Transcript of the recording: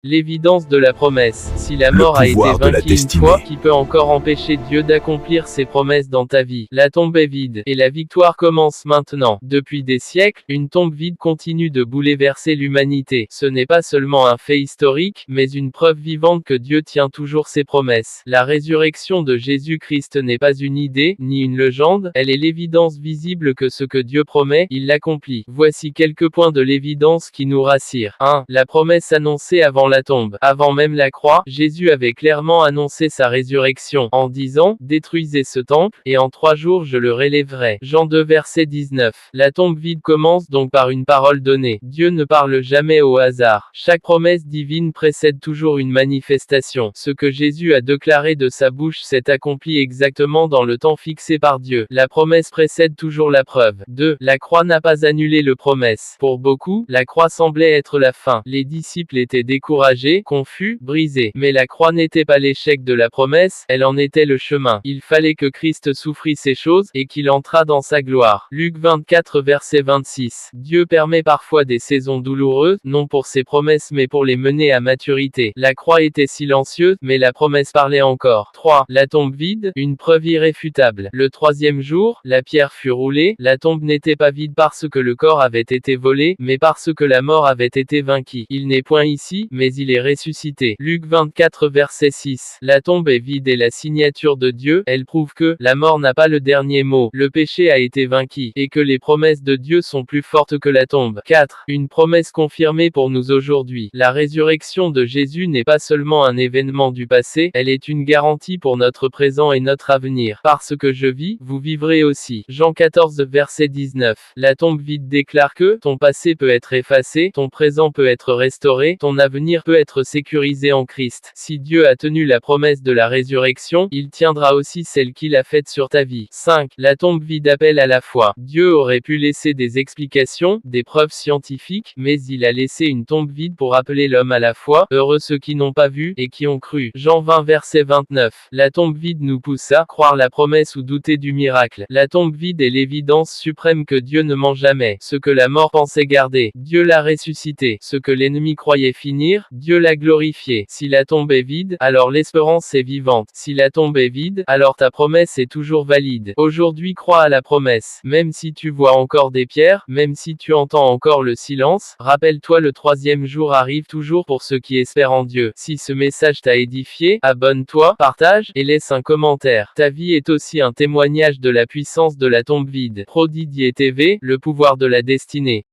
L'évidence de la promesse. Si la mort a été vaincue une fois, qui peut encore empêcher Dieu d'accomplir ses promesses dans ta vie? La tombe est vide, et la victoire commence maintenant. Depuis des siècles, une tombe vide continue de bouleverser l'humanité. Ce n'est pas seulement un fait historique, mais une preuve vivante que Dieu tient toujours ses promesses. La résurrection de Jésus-Christ n'est pas une idée, ni une légende, elle est l'évidence visible que ce que Dieu promet, il l'accomplit. Voici quelques points de l'évidence qui nous rassurent. 1. La promesse annoncée avant la tombe. Avant même la croix, Jésus avait clairement annoncé sa résurrection, en disant, « Détruisez ce temple, et en 3 jours je le relèverai. » Jean 2 verset 19. La tombe vide commence donc par une parole donnée. Dieu ne parle jamais au hasard. Chaque promesse divine précède toujours une manifestation. Ce que Jésus a déclaré de sa bouche s'est accompli exactement dans le temps fixé par Dieu. La promesse précède toujours la preuve. 2. La croix n'a pas annulé le promesse. Pour beaucoup, la croix semblait être la fin. Les disciples étaient découragés, confus, brisés. Mais la croix n'était pas l'échec de la promesse, elle en était le chemin. Il fallait que Christ souffrit ces choses, et qu'il entrât dans sa gloire. Luc 24 verset 26. Dieu permet parfois des saisons douloureuses, non pour ses promesses mais pour les mener à maturité. La croix était silencieuse, mais la promesse parlait encore. 3. La tombe vide, une preuve irréfutable. Le 3e jour, la pierre fut roulée, la tombe n'était pas vide parce que le corps avait été volé, mais parce que la mort avait été vaincue. Il n'est point ici, mais il est ressuscité. Luc 24 verset 6. La tombe est vide et la signature de Dieu, elle prouve que la mort n'a pas le dernier mot. Le péché a été vaincu, et que les promesses de Dieu sont plus fortes que la tombe. 4. Une promesse confirmée pour nous aujourd'hui. La résurrection de Jésus n'est pas seulement un événement du passé, elle est une garantie pour notre présent et notre avenir. Parce que je vis, vous vivrez aussi. Jean 14 verset 19. La tombe vide déclare que ton passé peut être effacé, ton présent peut être restauré, ton avenir peut être sécurisé en Christ. Si Dieu a tenu la promesse de la résurrection, il tiendra aussi celle qu'il a faite sur ta vie. 5. La tombe vide appelle à la foi. Dieu aurait pu laisser des explications, des preuves scientifiques, mais il a laissé une tombe vide pour appeler l'homme à la foi. Heureux ceux qui n'ont pas vu, et qui ont cru. Jean 20 verset 29. La tombe vide nous pousse à croire la promesse ou douter du miracle. La tombe vide est l'évidence suprême que Dieu ne ment jamais. Ce que la mort pensait garder, Dieu l'a ressuscité. Ce que l'ennemi croyait finir, Dieu l'a glorifié. Si la tombe est vide, alors l'espérance est vivante. Si la tombe est vide, alors ta promesse est toujours valide. Aujourd'hui crois à la promesse. Même si tu vois encore des pierres, même si tu entends encore le silence, rappelle-toi le 3e jour arrive toujours pour ceux qui espèrent en Dieu. Si ce message t'a édifié, abonne-toi, partage, et laisse un commentaire. Ta vie est aussi un témoignage de la puissance de la tombe vide. Prodidier TV, le pouvoir de la destinée.